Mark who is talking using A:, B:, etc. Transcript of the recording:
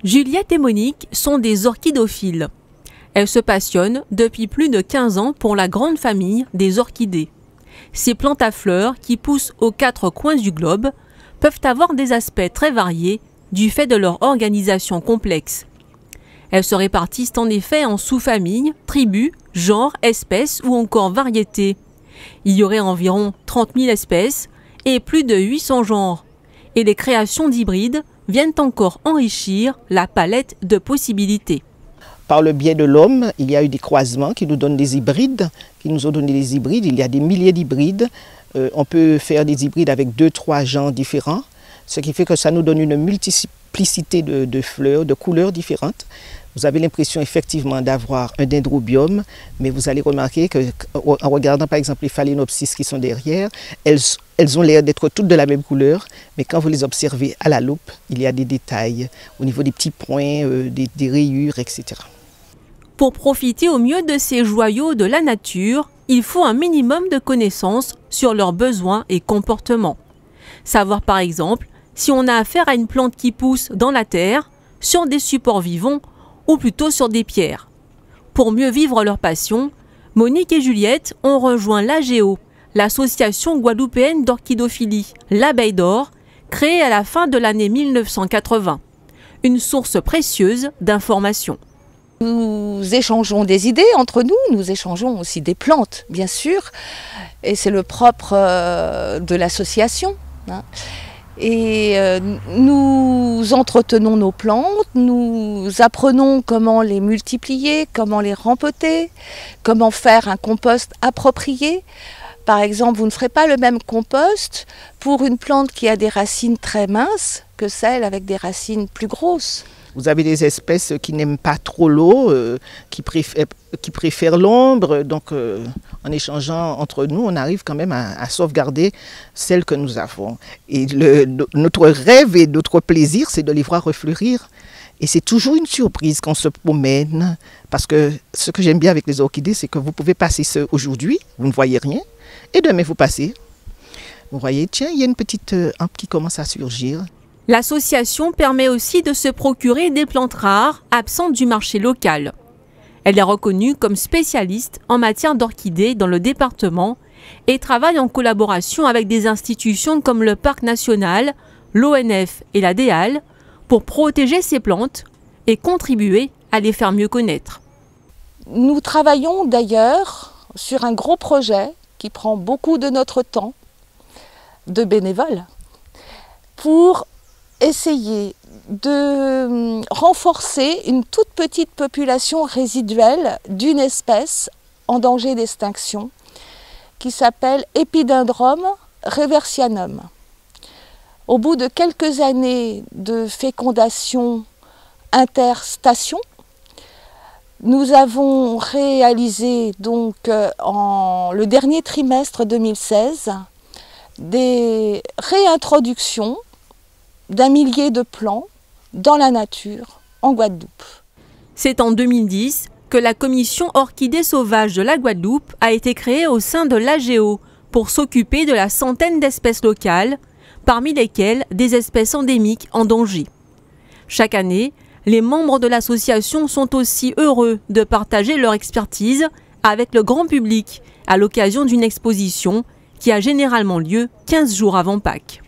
A: Juliette et Monique sont des orchidophiles. Elles se passionnent depuis plus de 15 ans pour la grande famille des orchidées. Ces plantes à fleurs qui poussent aux 4 coins du globe peuvent avoir des aspects très variés du fait de leur organisation complexe. Elles se répartissent en effet en sous-familles, tribus, genres, espèces ou encore variétés. Il y aurait environ 30 000 espèces et plus de 800 genres. Et les créations d'hybrides viennent encore enrichir la palette de possibilités.
B: Par le biais de l'homme, il y a eu des croisements qui nous donnent des hybrides, qui nous ont donné des hybrides. Il y a des milliers d'hybrides. On peut faire des hybrides avec 2-3 genres différents, ce qui fait que ça nous donne une multiplicité de fleurs, de couleurs différentes. Vous avez l'impression effectivement d'avoir un dendrobium, mais vous allez remarquer qu'en regardant par exemple les phalaenopsis qui sont derrière, elles ont l'air d'être toutes de la même couleur, mais quand vous les observez à la loupe, il y a des détails au niveau des petits points, des rayures, etc.
A: Pour profiter au mieux de ces joyaux de la nature, il faut un minimum de connaissances sur leurs besoins et comportements. Savoir par exemple si on a affaire à une plante qui pousse dans la terre, sur des supports vivants, ou plutôt sur des pierres. Pour mieux vivre leur passion, Monique et Juliette ont rejoint l'AGO, l'association guadeloupéenne d'orchidophilie, l'abeille d'or, créée à la fin de l'année 1980. Une source précieuse d'informations.
C: Nous échangeons des idées entre nous, nous échangeons aussi des plantes, bien sûr, et c'est le propre de l'association. Et nous entretenons nos plantes, nous apprenons comment les multiplier, comment les rempoter, comment faire un compost approprié. Par exemple, vous ne ferez pas le même compost pour une plante qui a des racines très minces que celle avec des racines plus grosses.
B: Vous avez des espèces qui n'aiment pas trop l'eau, qui préfèrent l'ombre. Donc, en échangeant entre nous, on arrive quand même à sauvegarder celles que nous avons. Et notre rêve et notre plaisir, c'est de les voir refleurir. Et c'est toujours une surprise quand on se promène. Parce que ce que j'aime bien avec les orchidées, c'est que vous pouvez passer aujourd'hui, vous ne voyez rien. Et demain, vous passez. Vous voyez, tiens, il y a une petite hampe qui commence à surgir.
A: L'association permet aussi de se procurer des plantes rares absentes du marché local. Elle est reconnue comme spécialiste en matière d'orchidées dans le département et travaille en collaboration avec des institutions comme le Parc national, l'ONF et la DEAL pour protéger ces plantes et contribuer à les faire mieux connaître.
C: Nous travaillons d'ailleurs sur un gros projet qui prend beaucoup de notre temps de bénévoles pour essayer de renforcer une toute petite population résiduelle d'une espèce en danger d'extinction qui s'appelle Epidendrum reversianum. Au bout de quelques années de fécondation interstation, nous avons réalisé donc en le dernier trimestre 2016 des réintroductions d'un millier de plants dans la nature en Guadeloupe.
A: C'est en 2010 que la commission orchidées sauvages de la Guadeloupe a été créée au sein de l'AGO pour s'occuper de la centaine d'espèces locales, parmi lesquelles des espèces endémiques en danger. Chaque année, les membres de l'association sont aussi heureux de partager leur expertise avec le grand public à l'occasion d'une exposition qui a généralement lieu 15 jours avant Pâques.